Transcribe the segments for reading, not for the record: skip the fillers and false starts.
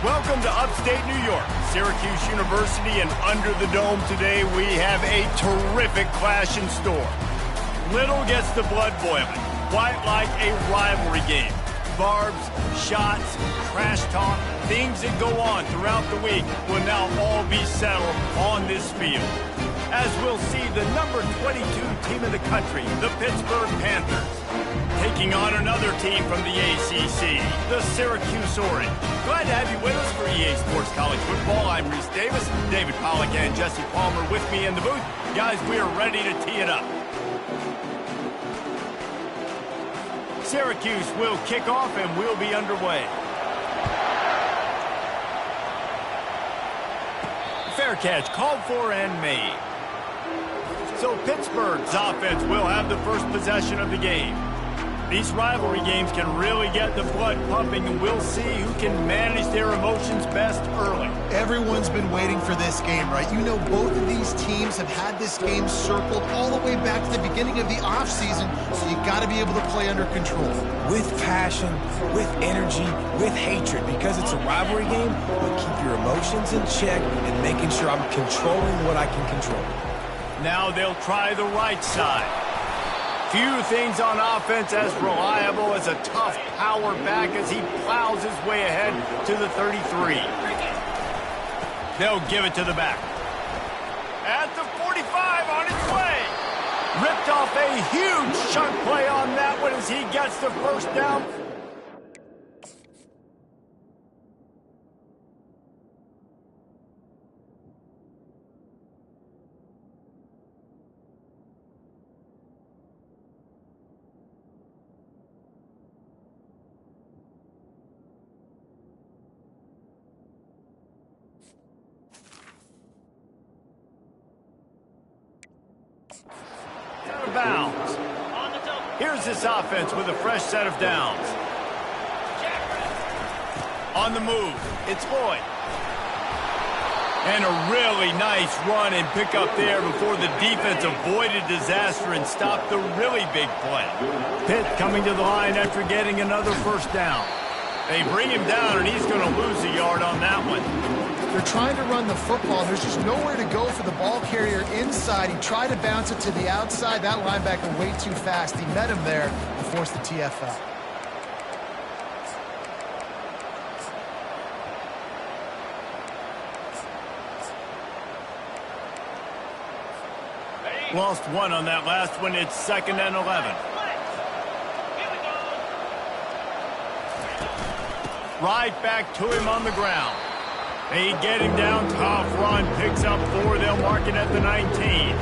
Welcome to upstate New York, Syracuse University, and under the dome today we have a terrific clash in store. Little gets the blood boiling, quite like a rivalry game. Barbs, shots, trash talk, things that go on throughout the week will now all be settled on this field. As we'll see the number 22 team in the country, the Pittsburgh Panthers, taking on another team from the ACC, the Syracuse Orange. Glad to have you with us for EA Sports College Football. I'm Reese Davis, David Pollack and Jesse Palmer with me in the booth. Guys, we are ready to tee it up. Syracuse will kick off and we'll be underway. Fair catch called for and made. So Pittsburgh's offense will have the first possession of the game. These rivalry games can really get the blood pumping, and we'll see who can manage their emotions best early. Everyone's been waiting for this game, right? You know, both of these teams have had this game circled all the way back to the beginning of the offseason, so you got to be able to play under control. With passion, with energy, with hatred, because it's a rivalry game, but keep your emotions in check and making sure I'm controlling what I can control. Now they'll try the right side. Few things on offense as reliable as a tough power back as he plows his way ahead to the 33. They'll give it to the back. At the 45 on its way. Ripped off a huge chunk play on that one as he gets the first down. Out of bounds. Here's this offense with a fresh set of downs. On the move, it's Floyd. And a really nice run and pick up there before the defense avoided disaster and stopped the really big play. Pitt coming to the line after getting another first down. They bring him down, and he's going to lose a yard on that one. They're trying to run the football. There's just nowhere to go for the ball carrier inside. He tried to bounce it to the outside. That linebacker way too fast. He met him there and forced the TFL. Lost one on that last one. It's 2nd and 11. Right back to him on the ground. They get him down, tough run, picks up 4. They'll mark it at the 19.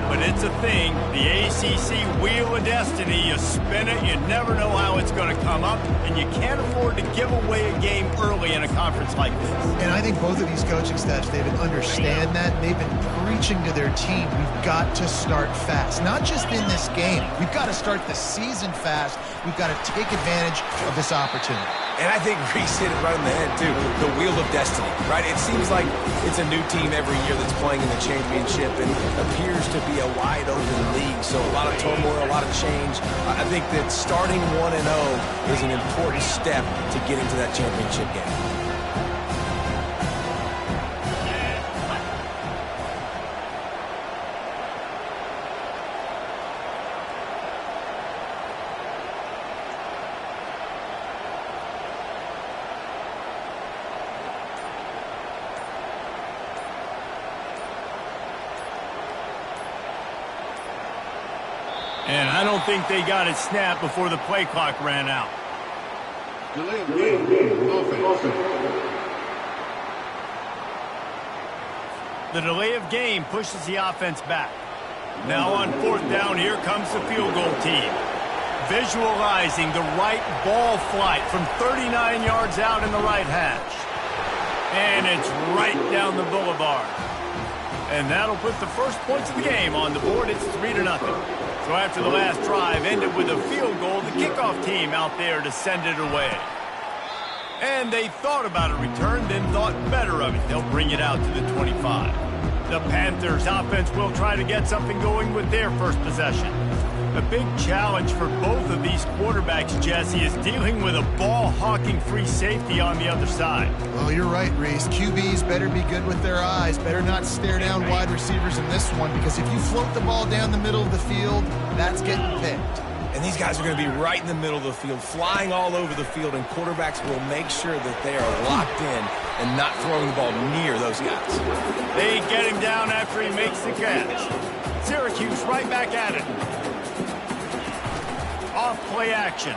But it's a thing, the ACC Wheel of Destiny. You spin it, you never know how it's going to come up, and you can't afford to give away a game early in a conference like this. And I think both of these coaching staffs, David, understand that. They've been preaching to their team, we've got to start fast. Not just in this game. We've got to start the season fast. We've got to take advantage of this opportunity. And I think Reese hit it right on the head, too. The Wheel of Destiny, right? It seems like it's a new team every year that's playing in the championship and appears to be a wide-open league. So a lot of turmoil, a lot of change. I think that starting 1-0 is an important step to getting to that championship game. And I don't think they got it snapped before the play clock ran out. Delay of game. Offense. The delay of game pushes the offense back. Now on 4th down, here comes the field goal team. Visualizing the right ball flight from 39 yards out in the right hash. And it's right down the boulevard. And that'll put the first points of the game on the board. It's 3-0. So after the last drive ended with a field goal, the kickoff team out there to send it away. And they thought about a return, then thought better of it. They'll bring it out to the 25. The Panthers offense will try to get something going with their first possession. A big challenge for both of these quarterbacks, Jesse, is dealing with a ball-hawking free safety on the other side. Well, you're right, Reese. QBs better be good with their eyes. Better not stare down wide receivers in this one, because if you float the ball down the middle of the field, that's getting picked. And these guys are going to be right in the middle of the field, flying all over the field, and quarterbacks will make sure that they are locked in and not throwing the ball near those guys. They get him down after he makes the catch. Syracuse right back at it. Off play action.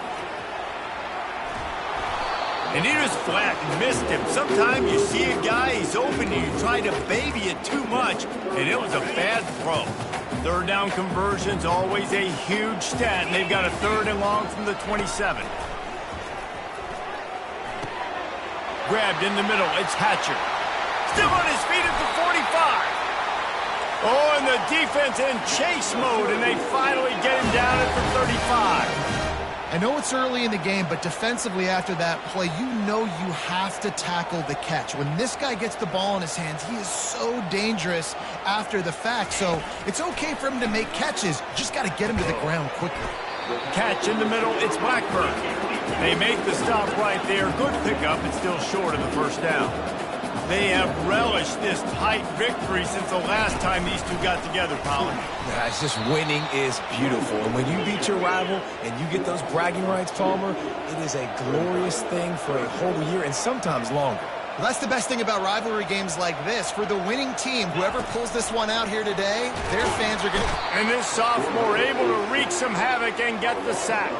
And he just flat missed him. Sometimes you see a guy, he's open, and you try to baby it too much, and it was a bad throw. Third down conversion's always a huge stat, and they've got a 3rd and long from the 27. Grabbed in the middle, it's Hatcher. Still on his feet at the 45. Oh, and the defense in chase mode, and they finally get him down at the 35. I know it's early in the game, but defensively after that play, you know you have to tackle the catch. When this guy gets the ball in his hands, he is so dangerous after the fact. So it's okay for him to make catches. Just got to get him to the ground quickly. Catch in the middle, it's Blackburn. They make the stop right there. Good pickup, it's still short of the first down. They have relished this tight victory since the last time these two got together, Colin. Yeah, it's just winning is beautiful. And when you beat your rival and you get those bragging rights, Palmer, it is a glorious thing for a whole year and sometimes longer. Well, that's the best thing about rivalry games like this. For the winning team, whoever pulls this one out here today, their fans are going to... And this sophomore able to wreak some havoc and get the sack.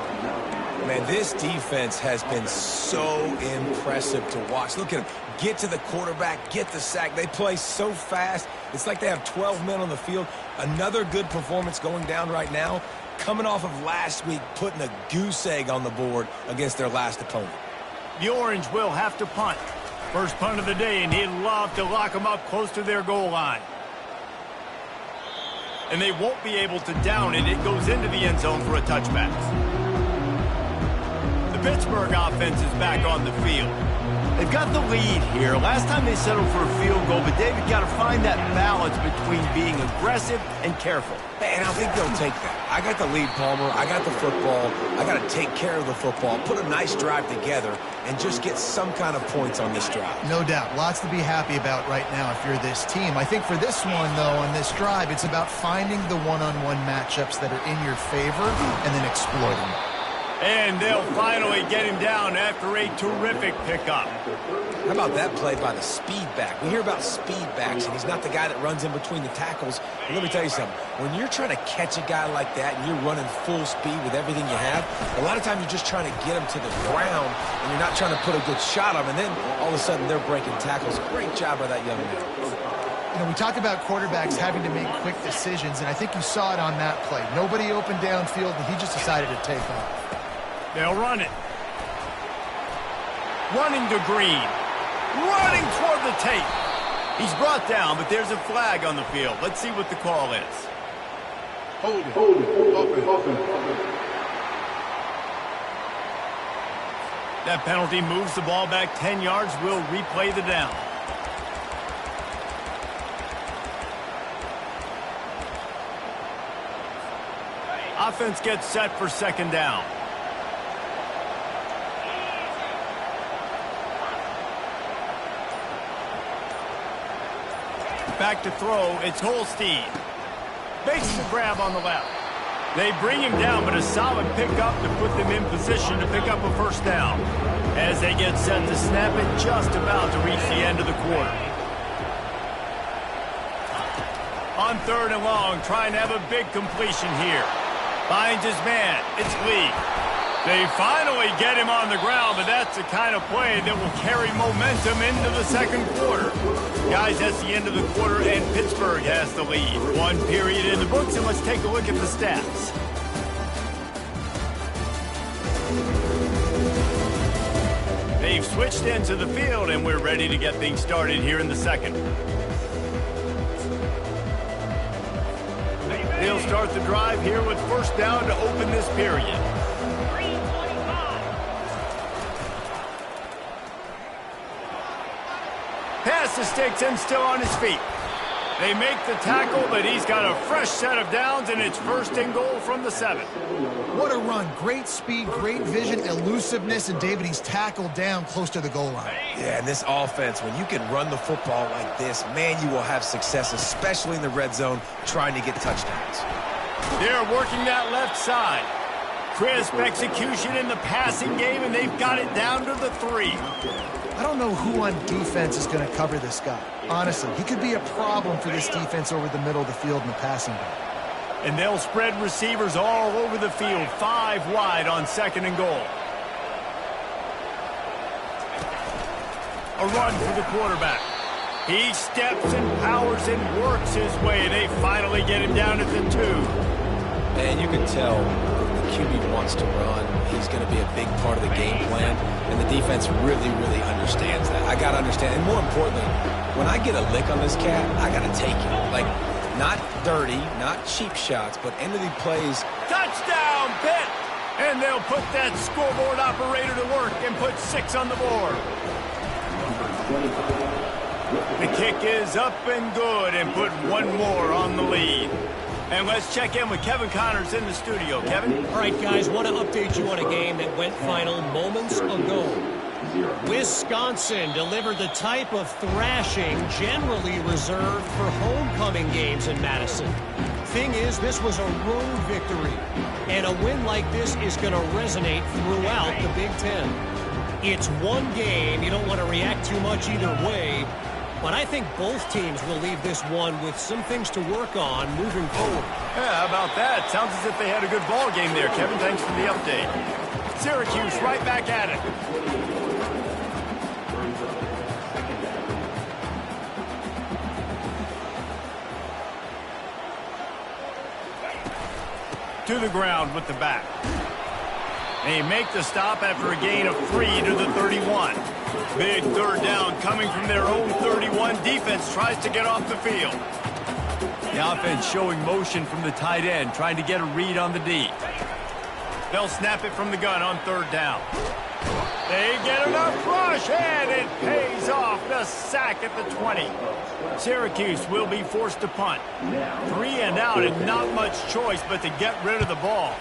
Man, this defense has been so impressive to watch. Look at them. Get to the quarterback, get the sack. They play so fast. It's like they have 12 men on the field. Another good performance going down right now. Coming off of last week, putting a goose egg on the board against their last opponent. The Orange will have to punt. First punt of the day, and he'd love to lock them up close to their goal line. And they won't be able to down it. It goes into the end zone for a touchback. The Pittsburgh offense is back on the field. They've got the lead here. Last time they settled for a field goal, but David got to find that balance between being aggressive and careful. And I think they'll take that. I got the lead, Palmer. I got the football. I got to take care of the football, put a nice drive together, and just get some kind of points on this drive. No doubt. Lots to be happy about right now if you're this team. I think for this one, though, on this drive, it's about finding the one-on-one matchups that are in your favor and then exploiting them. And they'll finally get him down after a terrific pickup. How about that play by the speed back? We hear about speed backs, and he's not the guy that runs in between the tackles. But let me tell you something. When you're trying to catch a guy like that and you're running full speed with everything you have, a lot of times you're just trying to get him to the ground, and you're not trying to put a good shot on him, and then all of a sudden they're breaking tackles. Great job by that young man. You know, we talk about quarterbacks having to make quick decisions, and I think you saw it on that play. Nobody opened downfield, and he just decided to take off. They'll run it. Running to Green. Running toward the tape. He's brought down, but there's a flag on the field. Let's see what the call is. Hold it. Offense. That penalty moves the ball back 10 yards. We'll replay the down. Offense gets set for second down. Back to throw, it's Holstein. Makes the grab on the left. They bring him down, but a solid pickup to put them in position to pick up a first down. As they get set to snap it, just about to reach the end of the quarter. On 3rd and long, trying to have a big completion here. Finds his man, it's Lee. They finally get him on the ground, but that's the kind of play that will carry momentum into the second quarter. Guys, that's the end of the quarter, and Pittsburgh has the lead. One period in the books, and let's take a look at the stats. They've switched into the field, and we're ready to get things started here in the second. They'll start the drive here with first down to open this period. Pass to Sticks and still on his feet. They make the tackle, but he's got a fresh set of downs, and it's 1st and goal from the 7. What a run. Great speed, great vision, elusiveness, and David, he's tackled down close to the goal line. Yeah, and this offense, when you can run the football like this, man, you will have success, especially in the red zone, trying to get touchdowns. They're working that left side. Crisp execution in the passing game, and they've got it down to the 3. I don't know who on defense is going to cover this guy. Honestly, he could be a problem for this defense over the middle of the field in the passing game. And they'll spread receivers all over the field, 5 wide on 2nd and goal. A run for the quarterback. He steps and powers and works his way. They finally get him down at the 2. And you can tell the QB wants to run. He's going to be a big part of the game plan, and the defense really, really understands that. I got to understand, and more importantly, when I get a lick on this cat, I got to take it. Like, not dirty, not cheap shots, but end of the plays. Touchdown, Pitt! And they'll put that scoreboard operator to work and put 6 on the board. The kick is up and good, and put 1 more on the lead. And let's check in with Kevin Connors in the studio. Kevin? All right, guys, want to update you on a game that went final moments ago. Wisconsin delivered the type of thrashing generally reserved for homecoming games in Madison. Thing is, this was a road victory, and a win like this is going to resonate throughout the Big Ten. It's one game. You don't want to react too much either way. But I think both teams will leave this one with some things to work on moving forward. Yeah, how about that? Sounds as if they had a good ball game there, Kevin. Thanks for the update. Syracuse right back at it. To the ground with the back. They make the stop after a gain of 3 to the 31. Big 3rd down coming from their own 31. Defense tries to get off the field. The offense showing motion from the tight end, trying to get a read on the D. They'll snap it from the gun on 3rd down. They get enough rush, and it pays off. The sack at the 20. Syracuse will be forced to punt. 3 and out, and not much choice but to get rid of the ball.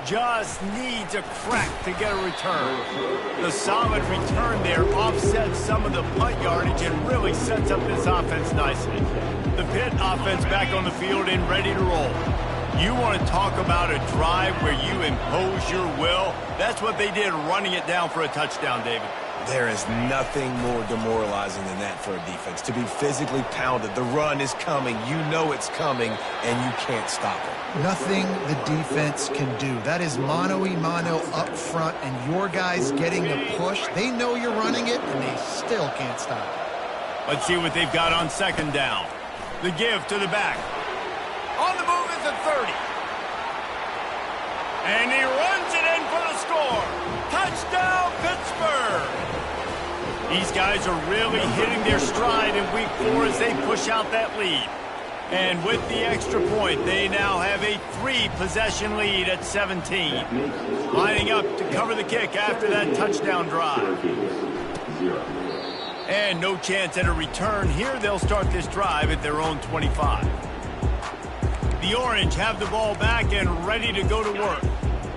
Just needs a crack to get a return. The solid return there offsets some of the punt yardage and really sets up this offense nicely. The Pitt offense back on the field and ready to roll. You want to talk about a drive where you impose your will? That's what they did, running it down for a touchdown, David. There is nothing more demoralizing than that for a defense. To be physically pounded, the run is coming, you know it's coming, and you can't stop it. Nothing the defense can do. That is mano-a-mano up front, and your guys getting the push. They know you're running it, and they still can't stop it. Let's see what they've got on 2nd down. The give to the back. On the move is the 30. And he runs it in for the score. Touchdown, Pittsburgh! These guys are really hitting their stride in week 4 as they push out that lead. And with the extra point, they now have a 3-possession lead at 17. Lining up to cover the kick after that touchdown drive. And no chance at a return here. They'll start this drive at their own 25. The Orange have the ball back and ready to go to work.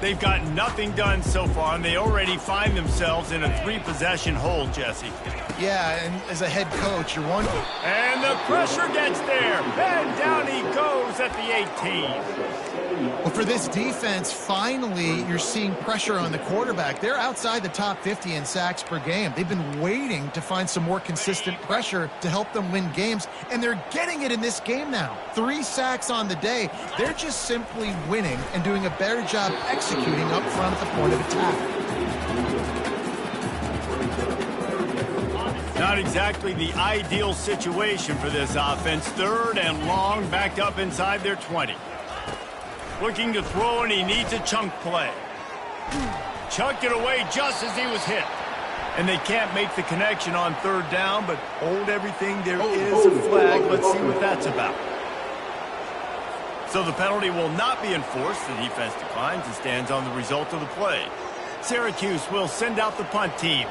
They've got nothing done so far, and they already find themselves in a 3-possession hole, Jesse. Yeah, and as a head coach, you're wondering. And the pressure gets there. And down he goes at the 18. Well, for this defense, finally, you're seeing pressure on the quarterback. They're outside the top 50 in sacks per game. They've been waiting to find some more consistent pressure to help them win games, and they're getting it in this game now. 3 sacks on the day. They're just simply winning and doing a better job executing up front at the point of attack. Not exactly the ideal situation for this offense. 3rd and long, backed up inside their 20. Looking to throw, and he needs a chunk play. Chucked it away just as he was hit. And they can't make the connection on 3rd down, but hold everything. There is a flag. Let's see what that's about. So the penalty will not be enforced. The defense declines and stands on the result of the play. Syracuse will send out the punt team.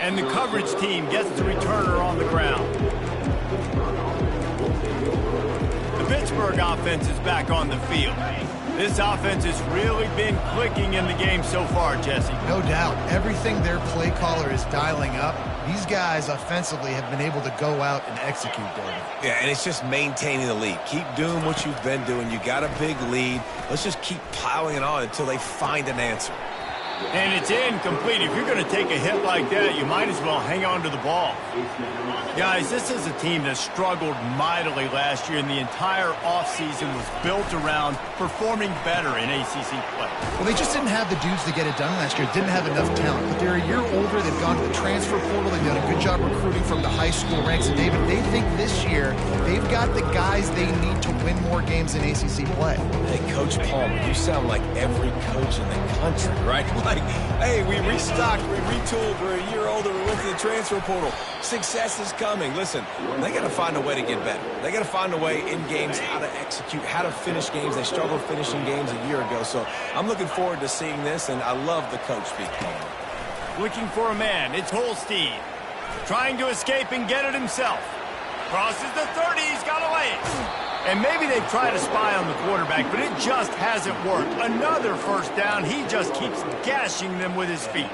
And the coverage team gets the returner on the ground. The Pittsburgh offense is back on the field. This offense has really been clicking in the game so far, Jesse. No doubt. Everything their play caller is dialing up, these guys offensively have been able to go out and execute, David. Yeah, and it's just maintaining the lead. Keep doing what you've been doing. You got a big lead. Let's just keep piling it on until they find an answer. And it's incomplete. If you're going to take a hit like that, you might as well hang on to the ball. Guys, this is a team that struggled mightily last year, and the entire offseason was built around performing better in ACC play. Well, they just didn't have the dudes to get it done last year. Didn't have enough talent. But they're a year older. They've gone to the transfer portal. They've done a good job recruiting from the high school ranks. And, David, they think this year they've got the guys they need to win more games in ACC play. Hey, Coach Palmer, you sound like every coach in the country, right? Like, hey, we restocked, we retooled, we're a year older, we went to the transfer portal. Success is coming. Listen, they got to find a way to get better. They got to find a way in games how to execute, how to finish games. They struggled finishing games a year ago. So I'm looking forward to seeing this, and I love the coach speak. Looking for a man. It's Holstein. Trying to escape and get it himself. Crosses the 30. He's got away. And maybe they've tried to spy on the quarterback, but it just hasn't worked. Another first down. He just keeps gashing them with his feet.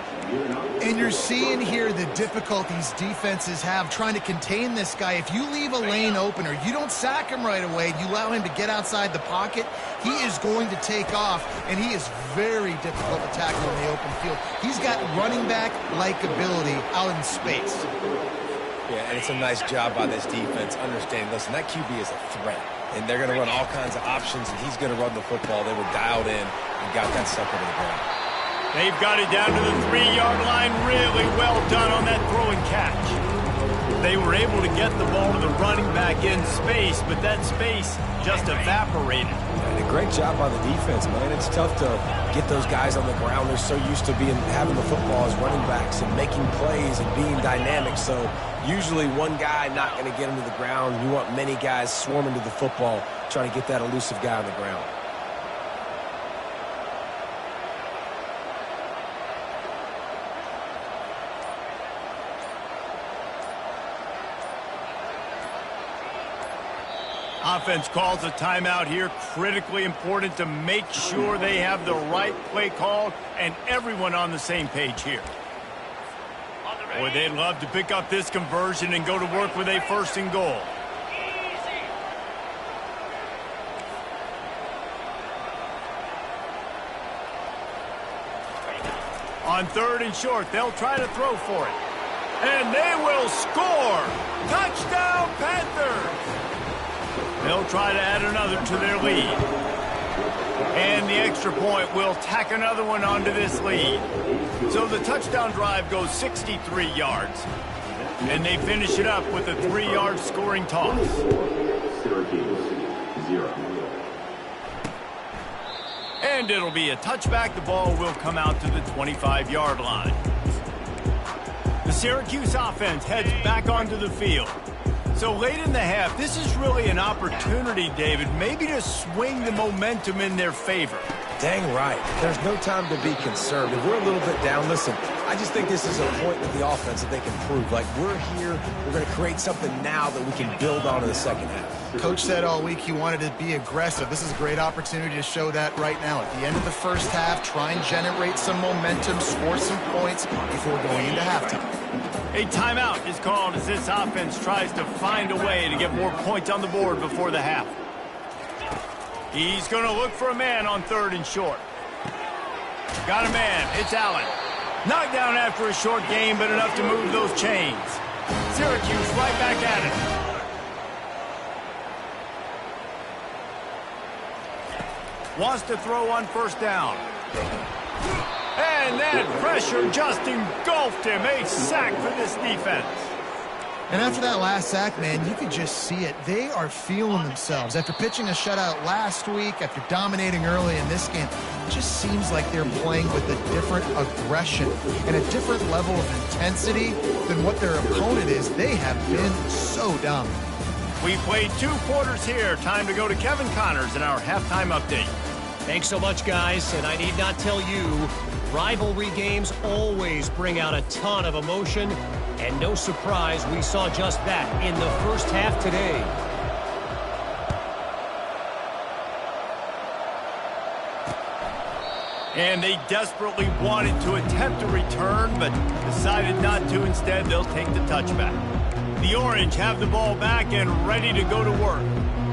And you're seeing here the difficulties defenses have trying to contain this guy. If you leave a lane open or you don't sack him right away, you allow him to get outside the pocket, he is going to take off, and he is very difficult to tackle in the open field. He's got running back-like ability out in space. Yeah, and it's a nice job by this defense understanding, listen, that QB is a threat, and they're going to run all kinds of options, and he's going to run the football. They were dialed in and got that sucker to the ground. They've got it down to the 3-yard line. Really well done on that throw and catch. They were able to get the ball to the running back in space, but that space just evaporated. And a great job by the defense, man. It's tough to get those guys on the ground. They're so used to having the football as running backs and making plays and being dynamic. So usually one guy not going to get him to the ground. You want many guys swarming to the football, trying to get that elusive guy on the ground. Offense calls a timeout here. Critically important to make sure they have the right play called and everyone on the same page here. Boy, they'd love to pick up this conversion and go to work with a 1st and goal. On 3rd and short, they'll try to throw for it. And they will score! Touchdown, Panthers! They'll try to add another to their lead. And the extra point will tack another one onto this lead. So the touchdown drive goes 63 yards. And they finish it up with a 3-yard scoring toss. Syracuse, 0. And it'll be a touchback. The ball will come out to the 25-yard line. The Syracuse offense heads back onto the field. So late in the half, this is really an opportunity, David, maybe to swing the momentum in their favor. Dang right. There's no time to be conservative. We're a little bit down. Listen, I just think this is a point with the offense that they can prove. Like, we're here, we're going to create something now that we can build on in the second half. Coach said all week he wanted to be aggressive. This is a great opportunity to show that right now. At the end of the first half, try and generate some momentum, score some points before going into halftime. A timeout is called as this offense tries to find a way to get more points on the board before the half. He's going to look for a man on 3rd and short. Got a man. It's Allen. Knocked down after a short game, but enough to move those chains. Syracuse right back at it. Wants to throw on 1st down. And that pressure just engulfed him. A sack for this defense. And after that last sack, man, you could just see it. They are feeling themselves. After pitching a shutout last week, after dominating early in this game, it just seems like they're playing with a different aggression and a different level of intensity than what their opponent is. They have been so dominant. We played 2 quarters here. Time to go to Kevin Connors in our halftime update. Thanks so much, guys. And I need not tell you, rivalry games always bring out a ton of emotion. And no surprise, we saw just that in the first half today. And they desperately wanted to attempt a return, but decided not to. Instead, they'll take the touchback. The Orange have the ball back and ready to go to work.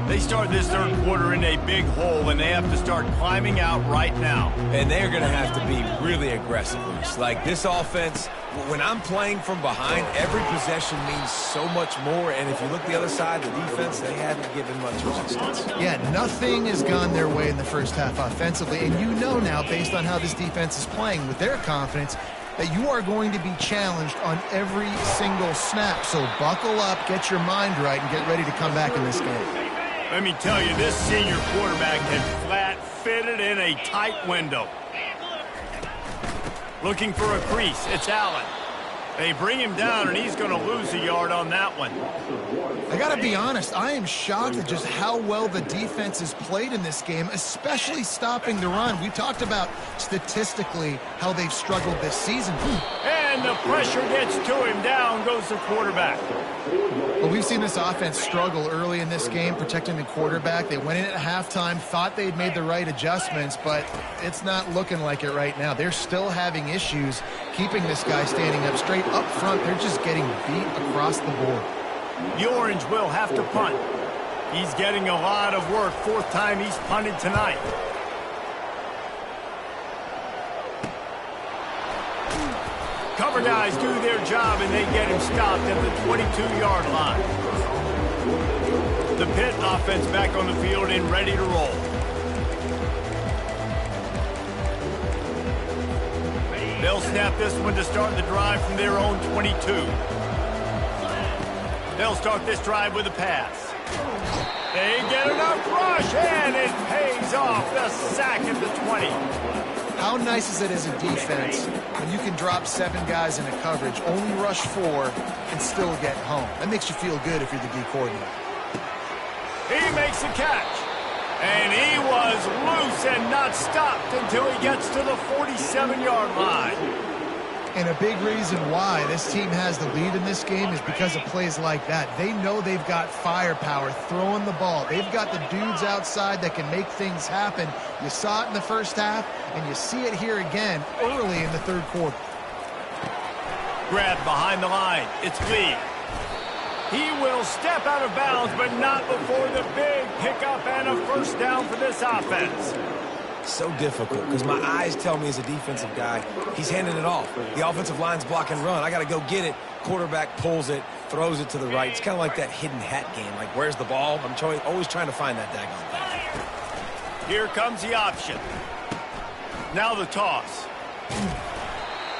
They start this third quarter in a big hole, and they have to start climbing out right now. And they're going to have to be really aggressive. Like this offense, when I'm playing from behind, every possession means so much more. And if you look the other side, the defense, they haven't given much resistance. Yeah, nothing has gone their way in the first half offensively. And you know now, based on how this defense is playing with their confidence, that you are going to be challenged on every single snap. So buckle up, get your mind right, and get ready to come back in this game. Let me tell you, this senior quarterback had flat-fitted in a tight window. Looking for a crease. It's Allen. They bring him down, and he's going to lose a yard on that one. I got to be honest, I am shocked at just how well the defense has played in this game, especially stopping the run. We talked about statistically how they've struggled this season. And the pressure gets to him. Down goes the quarterback. Well, we've seen this offense struggle early in this game, protecting the quarterback. They went in at halftime, thought they'd made the right adjustments, but it's not looking like it right now. They're still having issues keeping this guy standing up straight. Up front, they're just getting beat across the board. The Orange will have to punt. He's getting a lot of work. Fourth time he's punted tonight. Cover guys do their job, and they get him stopped at the 22-yard line. The Pitt offense back on the field and ready to roll. They'll snap this one to start the drive from their own 22. They'll start this drive with a pass. They get enough rush, and it pays off. The sack at the 20. How nice is it as a defense when you can drop 7 guys in a coverage, only rush 4, and still get home? That makes you feel good if you're the D coordinator. He makes the catch. And he was loose and not stopped until he gets to the 47-yard line. And a big reason why this team has the lead in this game is because of plays like that. They know they've got firepower throwing the ball. They've got the dudes outside that can make things happen. You saw it in the first half, and you see it here again early in the third quarter. Grabbed behind the line. It's Lee. He will step out of bounds, but not before the big pickup and a first down for this offense. So difficult because my eyes tell me as a defensive guy, he's handing it off. The offensive line's block and run. I got to go get it. Quarterback pulls it, throws it to the right. It's kind of like that hidden hat game. Like, where's the ball? I'm always trying to find that daggone thing. Here comes the option. Now the toss.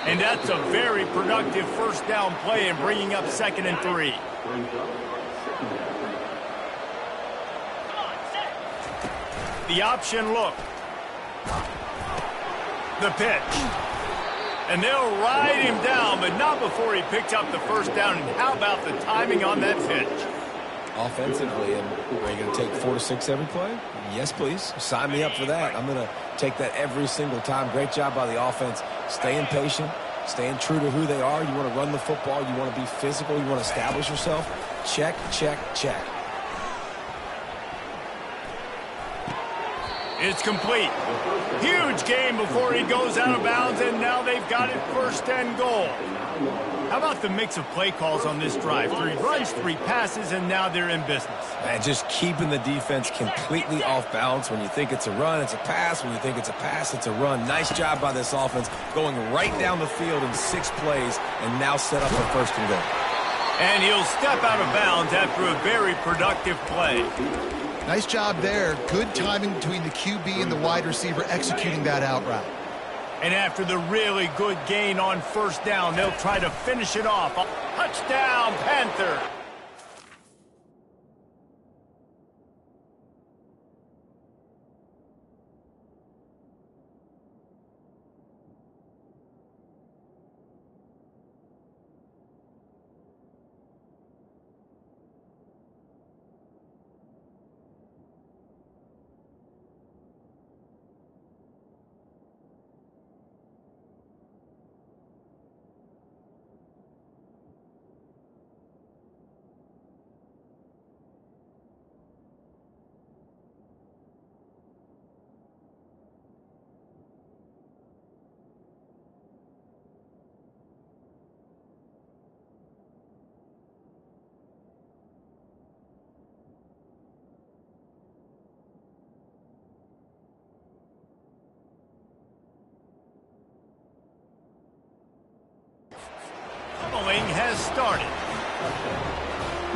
And that's a very productive first down play and bringing up 2nd and 3. The option look. The pitch. And they'll ride him down, but not before he picks up the first down. And how about the timing on that pitch? Offensively, and are you going to take 4 to 6 every play? Yes, please. Sign me up for that. I'm going to take that every single time. Great job by the offense. Staying patient, staying true to who they are. You want to run the football. You want to be physical. You want to establish yourself. Check, check, check. It's complete. Huge game before he goes out of bounds, and now they've got it 1st and goal. How about the mix of play calls on this drive? 3 runs, 3 passes, and now they're in business. And just keeping the defense completely off balance. When you think it's a run, it's a pass. When you think it's a pass, it's a run. Nice job by this offense going right down the field in 6 plays and now set up for 1st and goal. And he'll step out of bounds after a very productive play. Nice job there. Good timing between the QB and the wide receiver executing that out route. And after the really good gain on 1st down, they'll try to finish it off. Touchdown, Panther. has started.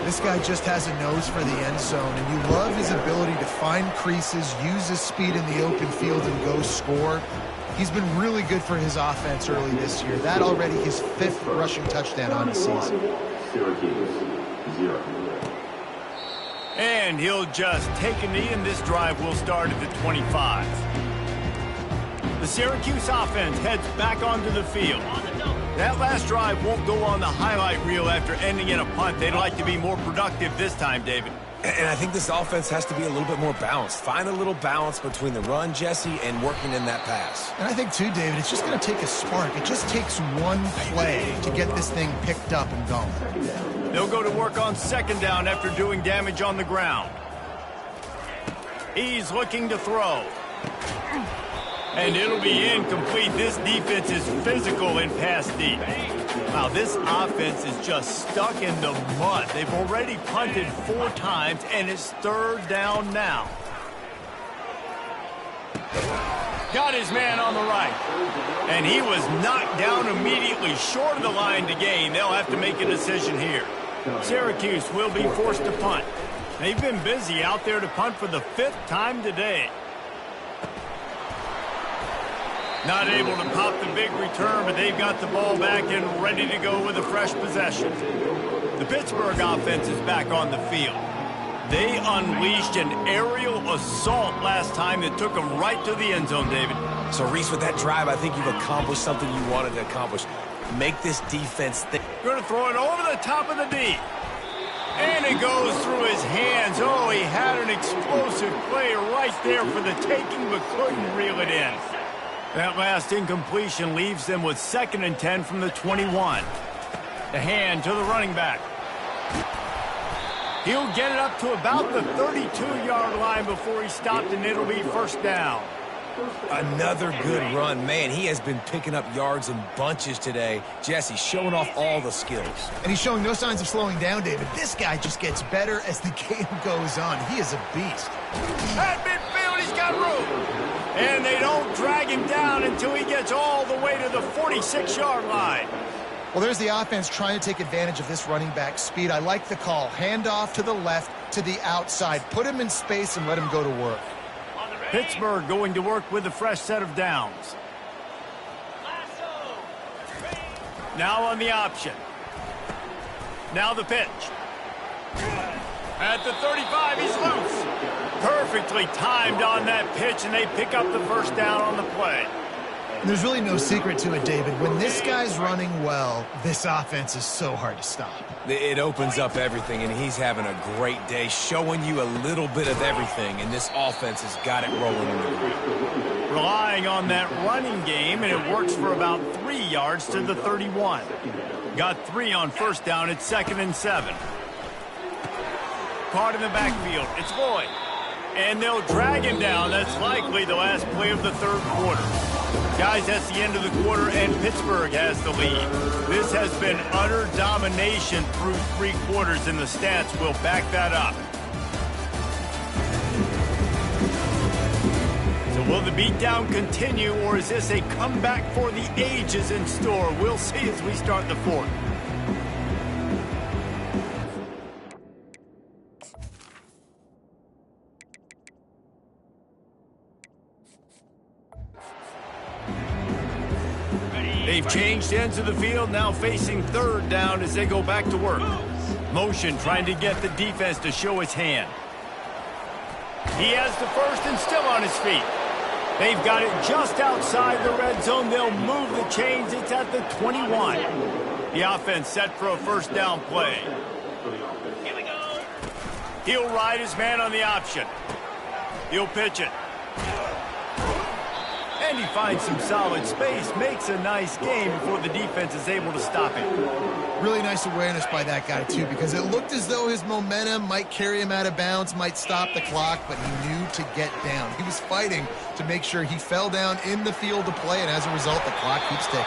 This guy just has a nose for the end zone, and you love his ability to find creases, use his speed in the open field, and go score. He's been really good for his offense early this year. That already his 5th rushing touchdown on the season. Syracuse, 0. And he'll just take a knee, and this drive will start at the 25. The Syracuse offense heads back onto the field. That last drive won't go on the highlight reel after ending in a punt. They'd like to be more productive this time, David. And I think this offense has to be a little bit more balanced. Find a little balance between the run, Jesse, and working in that pass. And I think, too, David, it's just going to take a spark. It just takes one play to get this thing picked up and going. They'll go to work on 2nd down after doing damage on the ground. He's looking to throw. And it'll be incomplete. This defense is physical in pass deep. Wow, this offense is just stuck in the mud. They've already punted 4 times, and it's 3rd down now. Got his man on the right. And he was knocked down immediately short of the line to gain. They'll have to make a decision here. Syracuse will be forced to punt. They've been busy out there to punt for the 5th time today. Not able to pop the big return, but they've got the ball back and ready to go with a fresh possession. The Pittsburgh offense is back on the field. They unleashed an aerial assault last time that took them right to the end zone, David. So, Reese, with that drive, I think you've accomplished something you wanted to accomplish. Make this defense think. Going to throw it over the top of the D. And it goes through his hands. Oh, he had an explosive play right there for the taking, but couldn't reel it in. That last incompletion leaves them with 2nd and 10 from the 21. The hand to the running back. He'll get it up to about the 32-yard line before he stopped, and it'll be 1st down. Another good run. Man, he has been picking up yards in bunches today. Jesse, showing off all the skills. And he's showing no signs of slowing down, David. This guy just gets better as the game goes on. He is a beast. At midfield, he's got room. And they don't drag him down until he gets all the way to the 46-yard line. Well, there's the offense trying to take advantage of this running back speed. I like the call. Hand off to the left, to the outside. Put him in space and let him go to work. Pittsburgh going to work with a fresh set of downs. Now on the option. Now the pitch. At the 35, he's loose. Perfectly timed on that pitch, and they pick up the 1st down on the play. And there's really no secret to it, David. When this guy's running well, this offense is so hard to stop. It opens up everything, and he's having a great day, showing you a little bit of everything, and this offense has got it rolling in the ground. Relying on that running game, and it works for about 3 yards to the 31. Got 3 on 1st down at 2nd and 7. Caught in the backfield. It's Lloyd. And they'll drag him down. That's likely the last play of the 3rd quarter. Guys, that's the end of the quarter, and Pittsburgh has the lead. This has been utter domination through 3 quarters, and the stats will back that up. So will the beatdown continue, or is this a comeback for the ages in store? We'll see as we start the 4th. They've changed ends of the field, now facing 3rd down as they go back to work. Motion trying to get the defense to show his hand. He has the 1st and still on his feet. They've got it just outside the red zone. They'll move the chains. It's at the 21. The offense set for a 1st down play. Here we go. He'll ride his man on the option. He'll pitch it. And he finds some solid space, makes a nice game before the defense is able to stop him. Really nice awareness by that guy, too, because it looked as though his momentum might carry him out of bounds, might stop the clock, but he knew to get down. He was fighting to make sure he fell down in the field to play, and as a result, the clock keeps ticking.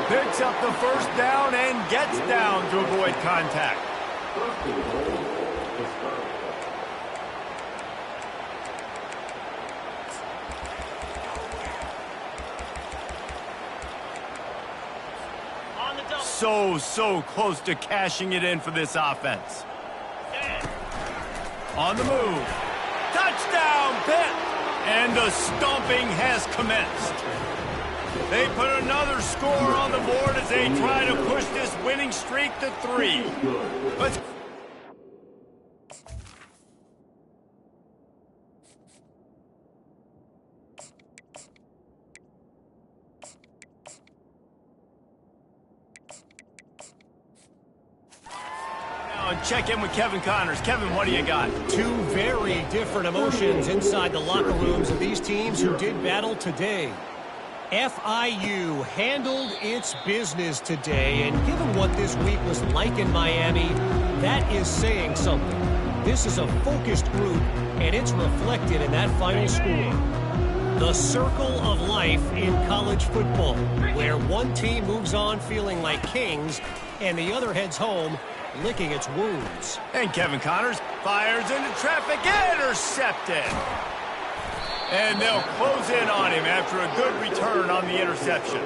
Picks up the 1st down and gets down to avoid contact. so close to cashing it in for this offense. On the move. Touchdown, Pitt! And the stomping has commenced. They put another score on the board as they try to push this winning streak to 3. Let's... check in with Kevin Connors. Kevin, what do you got? Two very different emotions inside the locker rooms of these teams who did battle today. FIU handled its business today, and given what this week was like in Miami, that is saying something. This is a focused group, and it's reflected in that final score. The circle of life in college football, where one team moves on feeling like kings, and the other heads home licking its wounds. And Kevin Connors fires into traffic, intercepted. And they'll close in on him after a good return on the interception.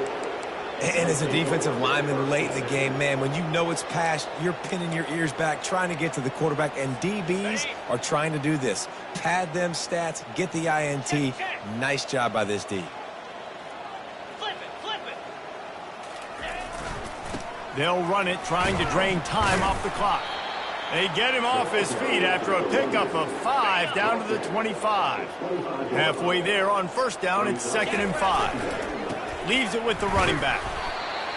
And as a defensive lineman late in the game, man, when you know it's past, you're pinning your ears back, trying to get to the quarterback, and DBs are trying to do this. Pad them stats, get the INT. Nice job by this D. They'll run it, trying to drain time off the clock. They get him off his feet after a pickup of 5 down to the 25. Halfway there on first down, it's 2nd and 5. Leaves it with the running back.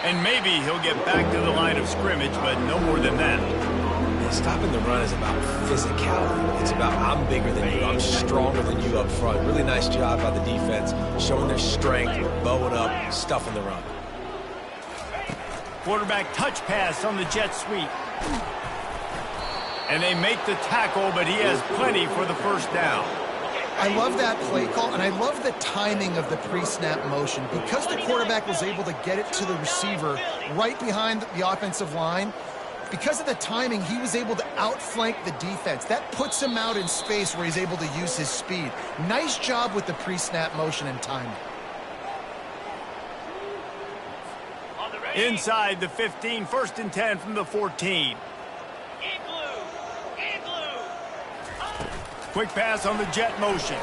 And maybe he'll get back to the line of scrimmage, but no more than that. Stopping the run is about physicality. It's about I'm bigger than you, I'm stronger than you up front. Really nice job by the defense, showing their strength, bowing up, stuffing the run. Quarterback touch pass on the jet sweep. And they make the tackle, but he has plenty for the first down. I love that play call, and I love the timing of the pre-snap motion. Because the quarterback was able to get it to the receiver right behind the offensive line, because of the timing, he was able to outflank the defense. That puts him out in space where he's able to use his speed. Nice job with the pre-snap motion and timing. Inside the 15, 1st and 10 from the 14. Quick pass on the jet motion.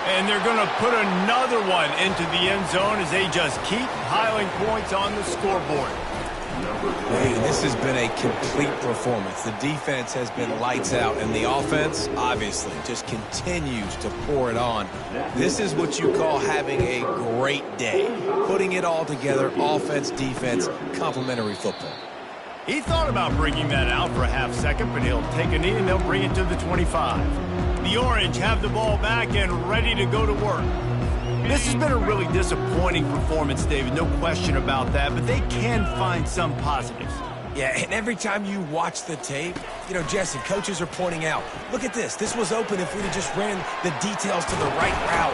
And they're going to put another one into the end zone as they just keep piling points on the scoreboard. Hey, this has been a complete performance. The defense has been lights out, and the offense, obviously, just continues to pour it on. This is what you call having a great day. Putting it all together, offense, defense, complementary football. He thought about bringing that out for a half second, but he'll take a knee and they'll bring it to the 25. The Orange have the ball back and ready to go to work. This has been a really disappointing performance, David, no question about that, but they can find some positives. Yeah, and every time you watch the tape, you know, Jesse, coaches are pointing out, look at this. This was open if we'd have just ran the details to the right route,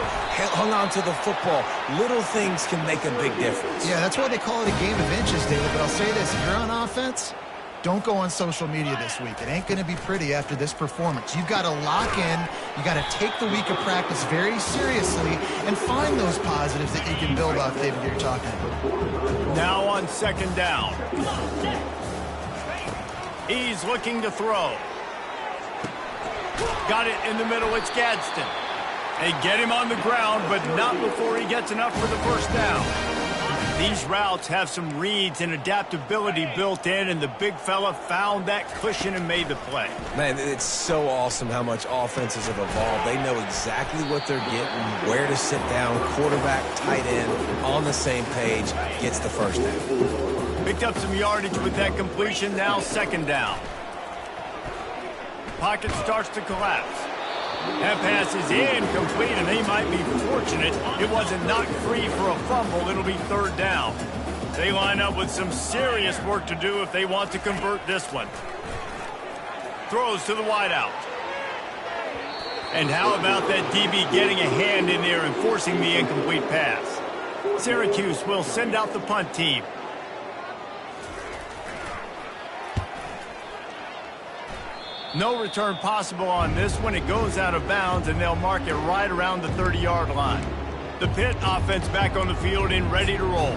hung on to the football. Little things can make a big difference. Yeah, that's why they call it a game of inches, David. But I'll say this, if you're on offense, don't go on social media this week. It ain't going to be pretty after this performance. You've got to lock in. You got to take the week of practice very seriously and find those positives that you can build off, David, that you're talking about. Now on 2nd down. He's looking to throw. Got it in the middle. It's Gadsden. They get him on the ground, but not before he gets enough for the first down. These routes have some reads and adaptability built in, and the big fella found that cushion and made the play. Man, it's so awesome how much offenses have evolved. They know exactly what they're getting, where to sit down, quarterback, tight end, on the same page, gets the first down. Picked up some yardage with that completion, now 2nd down. Pocket starts to collapse. That pass is incomplete, and they might be fortunate it wasn't knocked free for a fumble. It'll be 3rd down. They line up with some serious work to do if they want to convert this one. Throws to the wideout. And how about that DB getting a hand in there and forcing the incomplete pass? Syracuse will send out the punt team. No return possible on this one. It goes out of bounds, and they'll mark it right around the 30-yard line. The Pitt offense back on the field and ready to roll.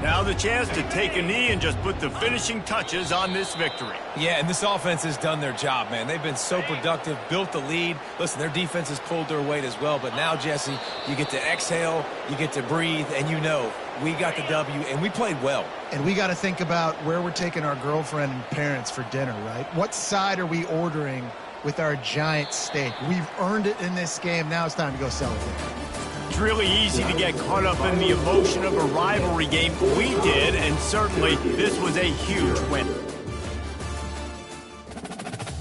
Now the chance to take a knee and just put the finishing touches on this victory. Yeah, and this offense has done their job, man. They've been so productive, built the lead. Listen, their defense has pulled their weight as well. But now, Jesse, you get to exhale, you get to breathe, and you know we got the W, and we played well. And we got to think about where we're taking our girlfriend and parents for dinner, right? What side are we ordering with our giant steak? We've earned it in this game. Now it's time to go celebrate. It's really easy to get caught up in the emotion of a rivalry game. We did, and certainly this was a huge win.